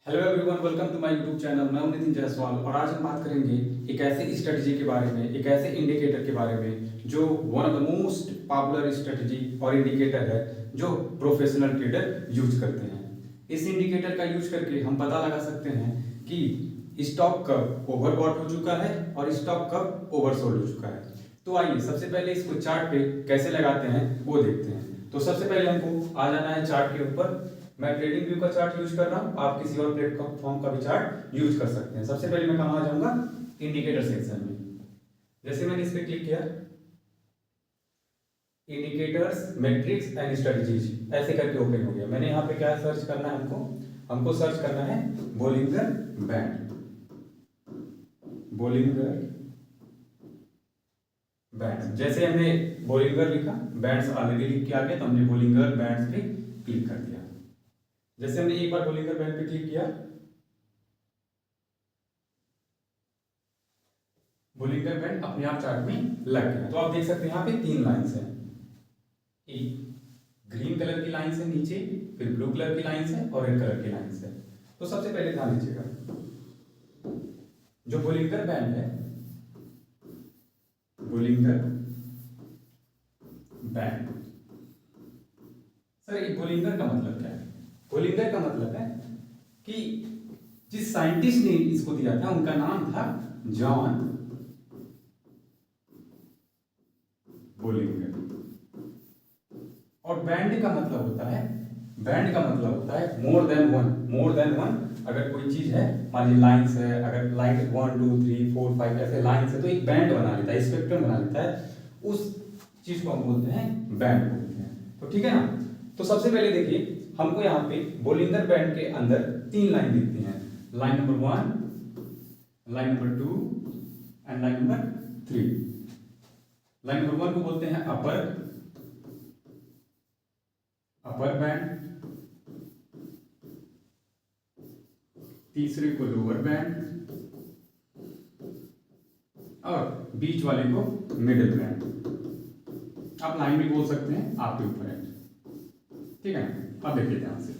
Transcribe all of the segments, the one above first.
Hello everyone, welcome to my YouTube channel. मैं हूं नितिन जायसवाल और आज हम बात करेंगे एक ऐसे स्ट्रेटजी के बारे में, एक ऐसे इंडिकेटर के बारे में जो one of the most popular strategy और इंडिकेटर है जो प्रोफेशनल ट्रेडर यूज करते हैं। इस इंडिकेटर का यूज करके हम पता लगा सकते हैं कि स्टॉक कब ओवरबॉट हो चुका है और स्टॉक कब ओवरसोल्ड हो चुका है। तो आइए सबसे पहले इसको चार्ट पे कैसे लगाते हैं वो देखते हैं। तो सबसे पहले हमको आ जाना है चार्ट के ऊपर। मैं ट्रेडिंग व्यू का चार्ट यूज कर रहा हूं, आप किसी और प्लेटफॉर्म का भी चार्ट यूज कर सकते हैं। सबसे पहले मैं कहां आ जाऊंगा, इंडिकेटर सेक्शन में। जैसे मैंने इस पे क्लिक किया, इंडिकेटर्स मैट्रिक्स एंड स्ट्रेटजीज ऐसे करके ओपन हो गया। मैंने यहाँ पे क्या सर्च करना है, हमको सर्च करना है बोलिंगर बैंड। बोलिंगर बैंड, जैसे हमने बोलिंगर लिखा, बैंड्स ऑलरेडी लिख के आ गया, तो हमने बोलिंगर बैंड्स पे क्लिक कर दिया। जैसे हमने एक बार बोलिंगर बैंड पे क्लिक किया, बोलिंगर बैंड अपने आप चार्ट में लग गया। तो आप देख सकते हैं यहाँ पे तीन लाइंस हैं, एक ग्रीन कलर की लाइन है नीचे, फिर ब्लू कलर की लाइन है और रेड कलर की लाइन है। तो सबसे पहले ध्यान दीजिएगा, जो बोलिंगर बैंड है, बोलिंगर बैंड, सर ये बोलिंगर का मतलब क्या है? बोलिंगर का मतलब है कि जिस साइंटिस्ट ने इसको दिया था उनका नाम था जॉन बोलिंगर। और बैंड का मतलब होता है, बैंड का मतलब होता है more than one. More than one, अगर कोई चीज है, मान लीजिए लाइंस है, अगर लाइन 1 2 3 4 5 ऐसे लाइंस है तो एक बैंड बना लेता है, स्पेक्ट्रम बना लेता है, उस चीज को हम बोलते हैं बैंड बोलते हैं। तो ठीक है ना। तो सबसे पहले देखिए, हमको यहाँ पे बोलिंगर बैंड के अंदर तीन लाइन दिखती हैं, line number 1, line number 2 and line number 3। Line number 1 को बोलते हैं अपर बैंड, तीसरे को लोअर बैंड और बीच वाले को मिडिल बैंड। आप लाइन भी बोल सकते हैं, आपके ऊपर है, ठीक है। अब देखिए ध्यान से,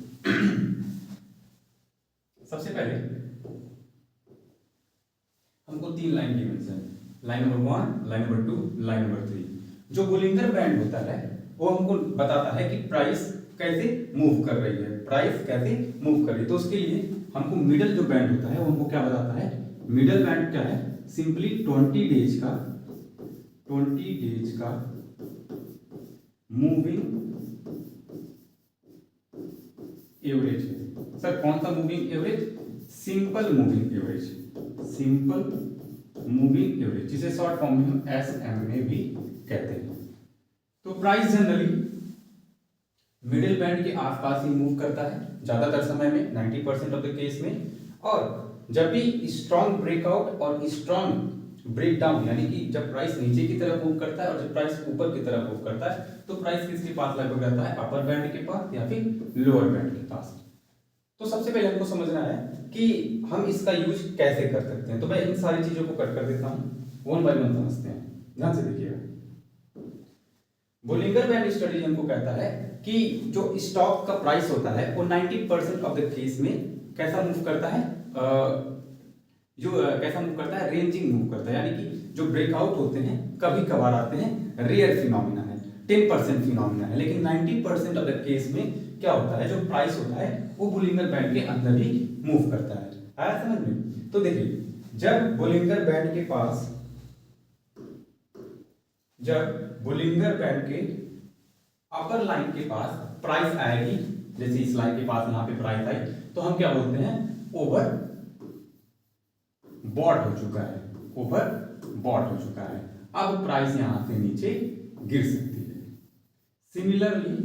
सबसे पहले हमको तीन लाइन गिवन है, line number 1, line number 2, line number 3। जो बोलिंगर बैंड होता है वो हमको बताता है कि प्राइस कैसे मूव कर रही है, प्राइस कैसे मूव कर रही है। तो उसके लिए हमको मिडल जो बैंड होता है वो हमको क्या बताता है? मिडल बैंड क्या है? सिंपली 20 डेज का मूविंग एवरेज है। सर कौन सा moving average? Simple moving average, simple moving average, जिसे शॉर्ट फॉर्म में हम SMA भी कहते हैं। तो प्राइस जनरली मिडिल बैंड के आसपास ही मूव करता है ज्यादातर समय में, 90% ऑफ द केस में। और जब भी स्ट्रॉन्ग ब्रेकआउट और स्ट्रॉन्ग ब्रेक डाउन, यानी कि जब प्राइस नीचे की तरफ मूव करता है और जब प्राइस ऊपर की तरफ मूव करता है, तो प्राइस किसके पास लगभग रहता है? अपर बैंड के पास या फिर लोअर बैंड के पास। तो सबसे पहले हमको समझना है कि हम इसका यूज कैसे कर सकते हैं। तो मैं इन सारी चीजों को कट कर देता हूं, वन बाय वन समझते हैं, ध्यान से देखिएगा। बोलिंगर बैंड स्ट्रेटजी हमको कहता है कि जो स्टॉक का प्राइस होता है वो 90% ऑफ द केस में कैसा मूव करता है, कैसा मूव करता है? रेंजिंग मूव करता है। यानी कि जो ब्रेकआउट होते हैं कभी कभार आते हैं, रेयर फिनोमिना है, 10% फिनोमिना है, लेकिन 90% ऑफ द केस में क्या होता है, जो प्राइस होता है वो बोलिंगर बैंड के अंदर ही मूव करता है। आया समझ में? तो देखिए, जब बोलिंगर बैंड के पास, जब बोलिंगर बैंड के अपर लाइन के पास प्राइस आएगी, जैसे इस लाइन के पास यहाँ पे प्राइस आई, तो हम क्या बोलते हैं? ओवर बॉट हो चुका है, ओवर बॉट हो चुका है। अब प्राइस यहां से नीचे गिर सकती है। सिमिलरली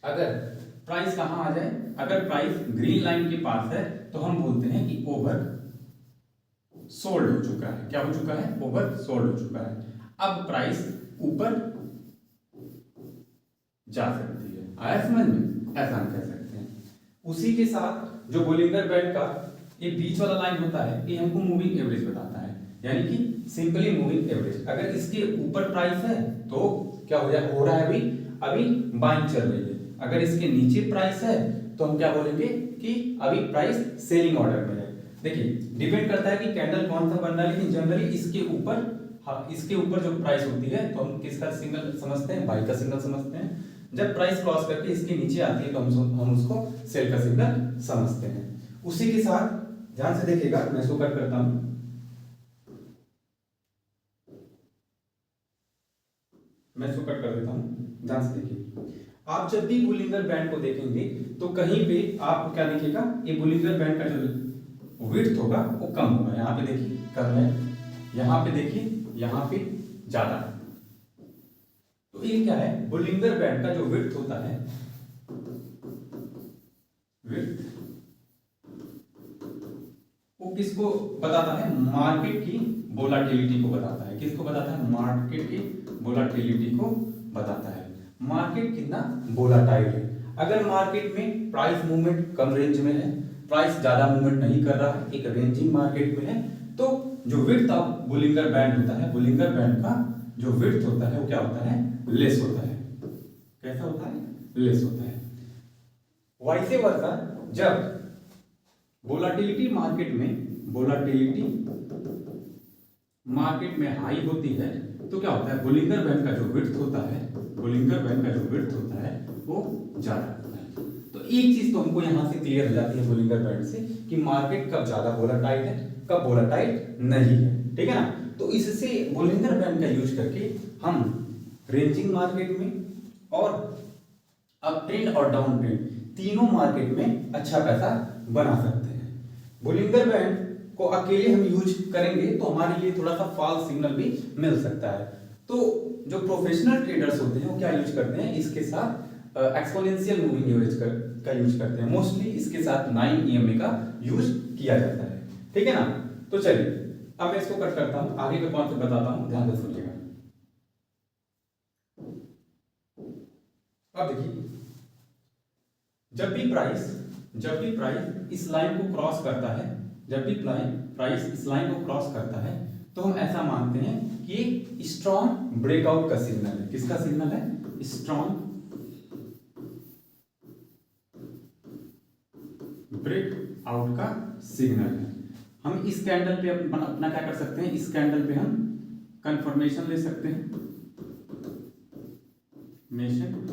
अगर प्राइस कहां आ जाए, अगर प्राइस ग्रीन लाइन के पास है तो हम बोलते हैं कि ओवर सोल्ड हो चुका है। क्या हो चुका है? ओवर सोल्ड हो चुका है। अब प्राइस ऊपर जा सकती है। आया समझ में? ऐसा हम कह सकते हैं। उसी के साथ जो बोलिंगर बैंड का ये बीच वाला लाइन होता है, ये हमको मूविंग एवरेज बताता है, यानी कि सिंपली मूविंग एवरेज। अगर इसके ऊपर प्राइस है तो क्या हो रहा है? अभी बाइंग चल रही है। अगर इसके नीचे प्राइस है तो हम क्या बोलेंगे कि अभी प्राइस सेलिंग ऑर्डर में है। देखिए डिपेंड करता है कि कैंडल कौन सा बन रहा है, लेकिन जनरली इसके ऊपर, हाँ इसके ऊपर जो प्राइस होती है तो हम किसका सिग्नल समझते हैं, बाई का सिग्नल समझते हैं। जब प्राइस क्रॉस करके इसके नीचे आती है तो हम उसको सेल का सिग्नल समझते हैं। उसी के साथ ध्यान से देखिएगा, मैं इसको कट करता हूं, मैं इसको कट कर देता हूं, ध्यान से देखिए। आप जब भी बुलिंगर बैंड को देखेंगे तो कहीं पे आपको क्या दिखेगा, ये बुलिंगर बैंड का जो विड्थ होगा वो कम होगा। यहाँ पे देखिए कम है, यहाँ पे देखिए यहाँ पे ज्यादा है। तो ये क्या है, बुलिंगर बैंड का जो विड्थ होता है, विड्थ वो किसको बताता है, मार्केट की वोलाटिलिटी को बताता है। किसको बताता है, मार्केट की वोलाटिलिटी को बताता है। मार्केट कितना वोलाटाइल है। अगर मार्केट में प्राइस मूवमेंट कम रेंज में है, प्राइस ज्यादा मूवमेंट नहीं कर रहा है, एक रेंजिंग मार्केट में है, तो जो विड्थ ऑफ बुलिंगर बैंड होता है, बुलिंगर बैंड का जो विड्थ होता है वो क्या होता है, लेस होता है। कैसा होता है, लेस होता है। वाइसे वर्सा, जब वोलाटिलिटी मार्केट में हाई होती है तो क्या होता है, बुलिंगर बैंड का जो विड्थ होता है, बुलिंगर बैंड का जो विड्थ होता है वो ज्यादा होता है। तो एक चीज तो हमको यहां से क्लियर हो जाती है बुलिंगर बैंड से कि मार्केट कब ज्यादा वोलाटाइल है, कब वोलाटाइल नहीं है, ठीक है ना। तो इससे बुलिंगर बैंड का यूज करके हम रेंजिंग मार्केट में और अप ट्रेंड और डाउन ट्रेंड तीनों मार्केट में अच्छा पैसा बना सकते हैं। बुलिंगर बैंड को अकेले हम यूज करेंगे तो हमारे लिए थोड़ा सा फॉल्स सिग्नल भी मिल सकता है। तो जो प्रोफेशनल ट्रेडर्स होते हैं वो क्या यूज करते हैं, इसके साथ एक्सपोनेंशियल मूविंग एवरेज का यूज करते हैं। मोस्टली इसके साथ 9 EMA का यूज किया जाता है, ठीक है ना। तो चलिए अब मैं इसको कट करता हूं, आगे का कॉन्सेप्ट बताता हूं, ध्यान से सुनिएगा। अब देखिए, जब भी प्राइस इस लाइन को क्रॉस करता है, जब भी प्राइस इस लाइन को क्रॉस करता है तो हम ऐसा मानते हैं कि एक स्ट्रॉन्ग ब्रेकआउट का सिग्नल है। किसका सिग्नल है, स्ट्रॉन्ग ब्रेकआउट का सिग्नल है। हम इस कैंडल पे अपना क्या कर सकते हैं, इस कैंडल पे हम कंफर्मेशन ले सकते हैं,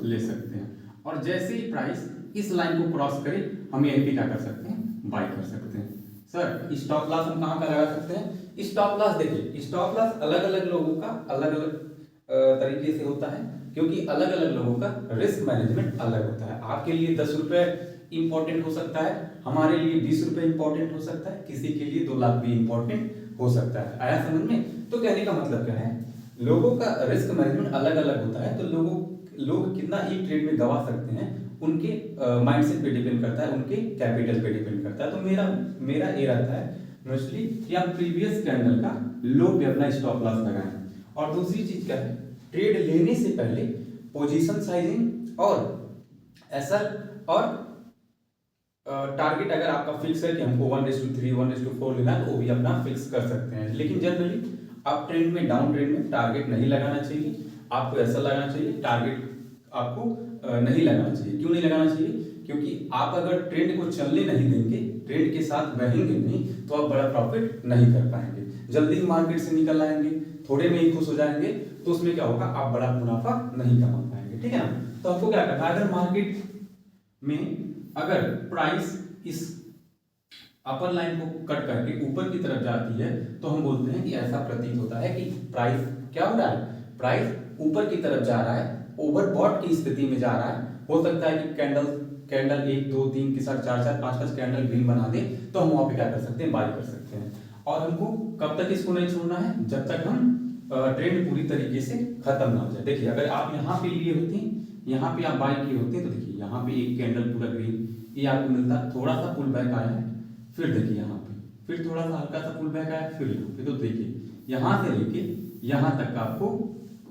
ले सकते हैं। और जैसे ही प्राइस इस लाइन को क्रॉस करे हम यहीं पे क्या कर सकते हैं, बाय कर सकते हैं। सर स्टॉप लॉस हम कहां का लगा सकते हैं, स्टॉप लॉस देखिए, स्टॉप लॉस अलग अलग लोगों का अलग अलग तरीके से होता है, क्योंकि अलग अलग लोगों का रिस्क मैनेजमेंट अलग होता है। आपके लिए 10 रुपए इंपॉर्टेंट हो सकता है, हमारे लिए 20 रुपए इंपॉर्टेंट हो सकता है, किसी के लिए 2 लाख भी इंपॉर्टेंट हो सकता है। आया समझ में। तो कहने का मतलब क्या है, लोगों का रिस्क मैनेजमेंट अलग अलग होता है। तो लोग कितना एक ट्रेड में गवा सकते हैं उनके माइंडसेट पे डिपेंड करता है, उनके कैपिटल पे डिपेंड करता है। तो मेरा ये रहता है मोस्टली कि आप प्रीवियस कैंडल का लो पे अपना स्टॉप लॉस लगाएं। और दूसरी चीज क्या है, ट्रेड लेने से पहले पोजीशन साइजिंग और एसएल और टारगेट अगर आपका फिक्स है कि हमको 1:3 1:4 लेना है तो वो भी अपना फिक्स कर सकते हैं। लेकिन जनरली अप ट्रेंड में, डाउन ट्रेंड में टारगेट नहीं लगाना चाहिए, आपको ऐसा लगाना चाहिए, टारगेट आपको नहीं लगाना चाहिए। क्यों नहीं लगाना चाहिए, क्योंकि आप अगर ट्रेंड को चलने नहीं देंगे, ट्रेंड के साथ बहेंगे नहीं, तो आप बड़ा प्रॉफिट नहीं कर पाएंगे। जल्दी मार्केट से निकल आएंगे, थोड़े में ही खुश हो जाएंगे, तो उसमें क्या होगा, आप बड़ा मुनाफा नहीं कमा पाएंगे, ठीक है ना। तो आपको क्या करना है, अगर मार्केट में अगर प्राइस इस अपर लाइन को कट करके ऊपर की तरफ जाती है तो हम बोलते हैं कि ऐसा प्रतीत होता है कि प्राइस क्या हो रहा है, प्राइस ऊपर की तरफ जा रहा है, ओवरबॉट की स्थिति में जा रहा है। हो सकता है कि कैंडल 1 2 3 के साथ 4 4 5 5 कैंडल ग्रीन बना दे, तो हम वहां पे क्या कर सकते हैं, बाय कर सकते हैं। और हमको कब तक इसको नहीं छोड़ना है, जब तक हम ट्रेंड पूरी तरीके से खत्म ना हो जाए। देखिए अगर आप यहाँ पे लिए होते हैं, यहाँ पे आप बाय किए होते हैं, तो देखिए यहाँ पे एक कैंडल पूरा ग्रीन ये आपको मिलता, थोड़ा सा पुल बैक आया है, फिर देखिए यहाँ पे फिर थोड़ा सा हल्का सा पुल बैक आया, फिर यहाँ पे, तो देखिए यहाँ से लेके यहाँ तक आपको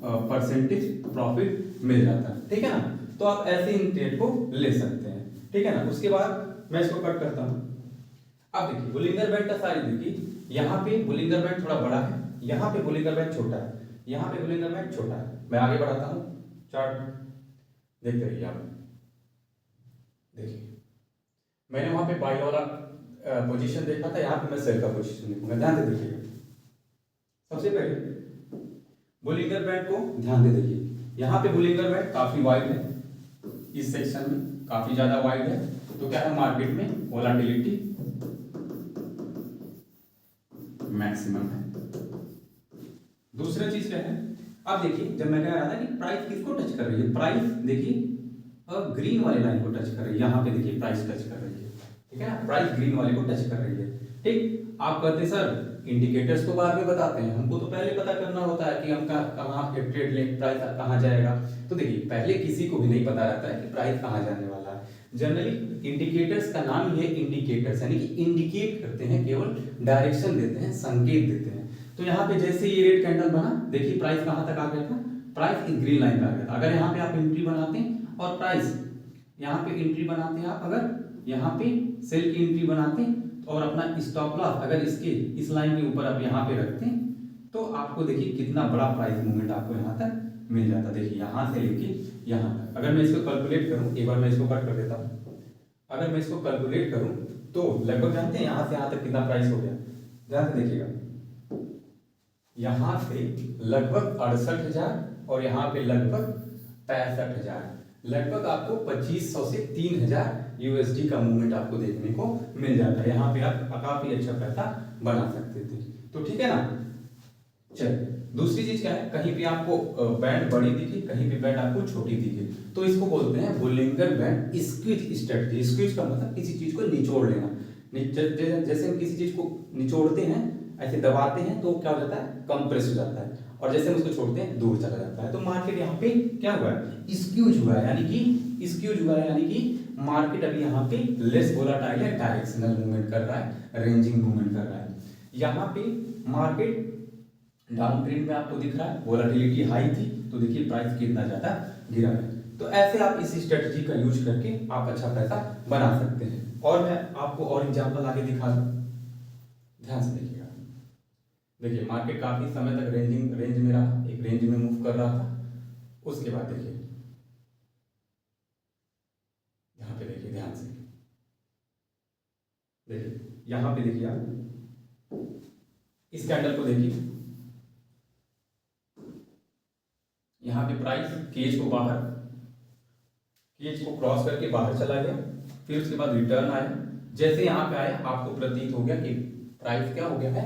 परसेंटेज प्रॉफिट मिल जाता है, ठीक है ना। तो आप ऐसे इन ट्रेड को ले सकते हैं, ठीक है ना। उसके बाद मैं इसको कट करता हूँ। अब देखिए बुलिंगर बैंड का साइज देखिए, यहाँ पे बुलिंगर बैंड थोड़ा बड़ा है, यहाँ पे बुलिंगर बैंड छोटा है, यहाँ पे बुलिंगर बैंड छोटा है। मैं आगे बढ़ाता हूँ चार्ट में, देखते रहिए आप, देखिए मैंने वहां पे बाई वाला पोजीशन देखा था, यहाँ पे मैं सेल का पोजीशन देखूंगा, ध्यान से देखिएगा। सबसे पहले बुलिंगर बैंड को ध्यान दे देखिए, यहाँ पे बुलिंगर बैंड काफी वाइड है, इस सेक्शन में काफी ज्यादा वाइड है, तो क्या है मार्केट में वोलेटिलिटी मैक्सिमम है। दूसरा चीज क्या है, अब देखिए जब मैं कह रहा था कि प्राइस किसको टच कर रही है, प्राइस देखिए ग्रीन वाले लाइन को टच कर रही है, यहाँ पे देखिए प्राइस टच कर रही है, ठीक है ना, प्राइस ग्रीन वाले को टच कर रही है। ठीक, आप कहते सर इंडिकेटर्स तो बाद में बताते हैं, हमको तो पहले पता करना होता है कि हम कहाँ पे ट्रेड लें, प्राइस कहाँ जाएगा। तो देखिए पहले किसी को भी नहीं पता रहता है कि प्राइस कहाँ जाने वाला है। जनरली इंडिकेटर्स का नाम ही है इंडिकेटर्स, यानी कि इंडिकेट करते हैं, केवल डायरेक्शन देते हैं, संकेत देते हैं। तो यहाँ पे जैसे ये रेड कैंडल बना, देखिए प्राइस कहाँ तक आ गया था, प्राइस इस ग्रीन लाइन पे आ गया था। अगर यहाँ पे आप एंट्री बनाते हैं और प्राइस यहाँ पे एंट्री बनाते हैं, आप अगर यहाँ पे सेल की एंट्री बनाते हैं और अपना स्टॉप लॉस अगर इसके इस लाइन के ऊपर आप यहाँ पे रखते हैं, तो आपको देखिए कितना बड़ा प्राइस मूवमेंट आपको यहाँ तक मिल जाता है। देखिए यहाँ से लेके यहाँ तक, अगर मैं इसको कैलकुलेट करूँ, एक बार मैं इसको कट कर देता हूँ, अगर मैं इसको कैलकुलेट करूँ तो लगभग जानते हैं यहाँ से यहाँ तक कितना प्राइस हो गया, ध्यान से देखिएगा, यहाँ से लगभग 68,000 और यहाँ पे लगभग 65,000, लगभग आपको 2,500 से 3,000 यूएसडी का मूवमेंट आपको देखने को मिल जाता है। यहाँ पे आप काफी अच्छा पैसा बना सकते थे। तो ठीक है ना, चलिए दूसरी चीज क्या है, कहीं पे आपको बैंड बड़ी दिखी, कहीं पे बैंड आपको छोटी दिखी, तो इसको बोलते हैं Bollinger band squeeze strategy. Squeeze का मतलब किसी चीज को निचोड़ लेना। जैसे हम किसी चीज को निचोड़ते हैं, ऐसे दबाते हैं तो क्या हो जाता है, कंप्रेस हो जाता है, और जैसे हम उसको छोड़ते हैं दूर चला जाता है। तो मार्केट यहाँ पे क्या हुआ है, स्क्यूज हुआ है, यानी कि स्क्यूज हुआ है, यानी कि मार्केट अभी यहाँ पे लेस वोलेटाइल है, डायरेक्शनल मूवमेंट कर रहा है, रेंजिंग मूवमेंट कर रहा है। यहाँ पे मार्केट डाउन ट्रेंड में आपको दिख रहा है, वोलेटिलिटी हाई थी, तो देखिए प्राइस कितना ज्यादा गिरा है। तो ऐसे आप इस स्ट्रेटजी का यूज करके आप अच्छा पैसा बना सकते हैं। और मैं आपको और एग्जांपल आगे दिखा दूं, ध्यान से देखिएगा। देखिए मार्केट काफी समय तक रेंज में रहा, एक रेंज में मूव कर रहा था, उसके बाद देखिए यहाँ पे देखिए, ध्यान से देखिए, यहाँ पे देखिए आप इस कैंडल को देखिए, यहाँ पे प्राइस केज को क्रॉस करके बाहर चला गया, फिर उसके बाद रिटर्न आया। जैसे यहाँ पे आया आपको प्रतीत हो गया कि प्राइस क्या हो गया है,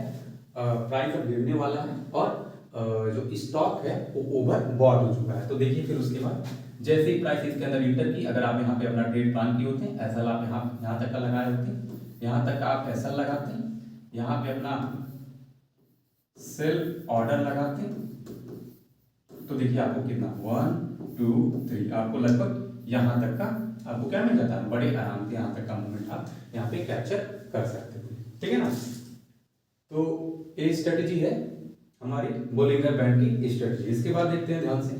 प्राइस अब गिरने वाला है और जो स्टॉक है वो ओवर बॉट हो चुका है। तो देखिए फिर उसके बाद जैसे ही प्राइस इसके अंदर इंटर की, अगर आप यहाँ पे अपना ट्रेड प्लान किए होते हैं, ऐसा आप यहाँ तक का लगाए होते हैं, यहाँ तक आप ऐसा लगाते हैं, यहाँ पे अपना सेल ऑर्डर लगाते हैं, तो देखिए आपको कितना 1 2 3 आपको लगभग यहाँ तक का आपको क्या मिल जाता है, बड़े आराम से यहाँ तक का मूवमेंट आप यहाँ पे कैप्चर कर सकते हो। ठीक है ना, तो ये स्ट्रेटजी है हमारी बोलिंगर बैंड की स्ट्रेटजी। इसके बाद देखते हैं ध्यान से,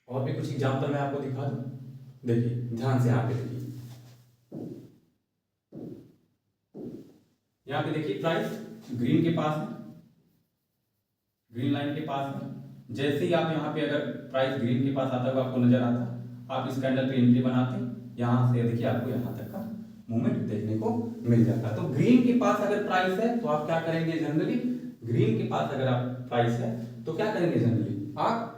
और भी कुछ एग्जांपल मैं आपको दिखा दूं। देखिए ध्यान से यहाँ पे देखिए, यहाँ पे देखिए प्राइस ग्रीन के पास है, ग्रीन लाइन के पास है। जैसे ही आप यहाँ पे अगर प्राइस ग्रीन के पास आता है आपको नजर आता, आप इस कैंडल पे एंट्री बनाते हैं, यहाँ से देखिए आपको यहाँ तक का मूवमेंट देखने को मिल जाता है। तो ग्रीन के पास अगर प्राइस है तो आप क्या करेंगे, जनरली ग्रीन के पास अगर आप प्राइस है तो क्या करेंगे, जनरली आप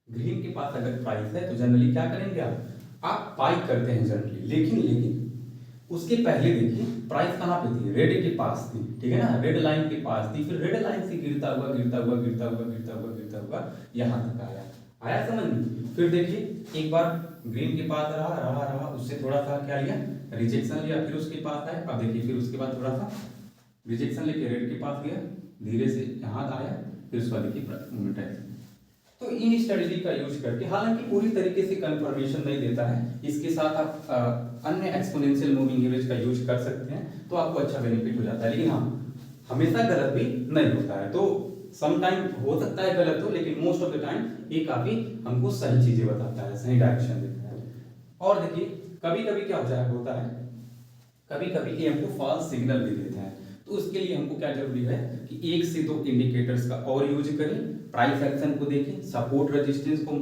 ग्रीन के पास अगर प्राइस है तो जनरली क्या करेंगे, आप बाई करते हैं जनरली। लेकिन उसके पहले देखिए प्राइस कहाँ पे थी, रेड के पास थी, ठीक है ना, रेड लाइन के पास थी, फिर रेड लाइन से गिरता हुआ यहाँ तक आया समझ में। फिर देखिए एक बार ग्रीन के पास रहा, उससे थोड़ा सा क्या लिया, रिजेक्शन लिया, फिर उसके पास आया। अब देखिए फिर उसके बाद थोड़ा सा रिजेक्शन लेके रेड के पास गया, धीरे से यहाँ आया, फिर उसके बाद देखिए मूवमेंट है। तो इन स्ट्रेटजी का यूज करके, हालांकि पूरी तरीके से कंफर्मेशन नहीं देता है, इसके साथ आप अन्य एक्सपोनेंशियल मूविंग एवरेज का यूज कर सकते हैं, तो आपको अच्छा बेनिफिट हो जाता है। लेकिन हाँ, हमेशा गलत भी नहीं होता है, तो सम टाइम हो सकता है गलत हो, लेकिन मोस्ट ऑफ द टाइम ये काफी हमको सही चीजें बताता है, सही डायरेक्शन देता है। और देखिए कभी कभी क्या होता है, कभी कभी ये हमको फॉल्स सिग्नल भी देता है। तो उसके लिए हमको क्या जरूरी है कि 1 से 2 इंडिकेटर्स का और यूज करें, प्राइस एक्शन को देखें, सपोर्ट रेजिस्टेंस को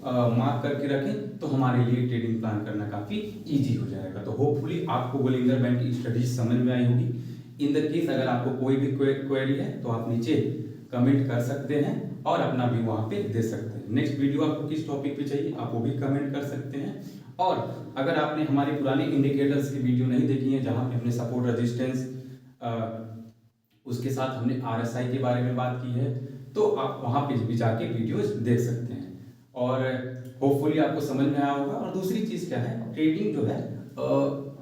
मार्क करके रखें तो हमारे लिए ट्रेडिंग प्लान करना काफ़ी इजी हो जाएगा। तो होपफुली आपको गुलिंदर बैंक की स्टडीज समझ में आई होगी। इन द केस अगर आपको कोई भी क्वेरी है तो आप नीचे कमेंट कर सकते हैं और अपना भी वहाँ पे दे सकते हैं। नेक्स्ट वीडियो आपको किस टॉपिक पे चाहिए आप वो भी कमेंट कर सकते हैं। और अगर आपने हमारे पुराने इंडिकेटर्स की वीडियो नहीं देखी है जहाँ पे हमने सपोर्ट रेजिस्टेंस उसके साथ हमने RSI के बारे में बात की है तो आप वहाँ पे भी जाके वीडियोस देख सकते हैं। और होपफुली आपको समझ में आया होगा। और दूसरी चीज़ क्या है, ट्रेडिंग जो है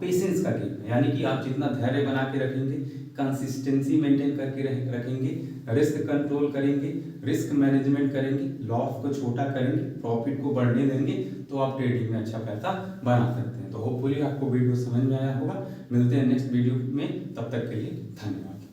पेशेंस का गेम है, यानी कि आप जितना धैर्य बना के रखेंगे, कंसिस्टेंसी मेंटेन करके रखेंगे, रिस्क कंट्रोल करेंगे, रिस्क मैनेजमेंट करेंगे, लॉस को छोटा करेंगे, प्रॉफिट को बढ़ने देंगे तो आप ट्रेडिंग में अच्छा पैसा बना सकते हैं। तो होपफुली आपको वीडियो समझ में आया होगा। मिलते हैं नेक्स्ट वीडियो में, तब तक के लिए धन्यवाद।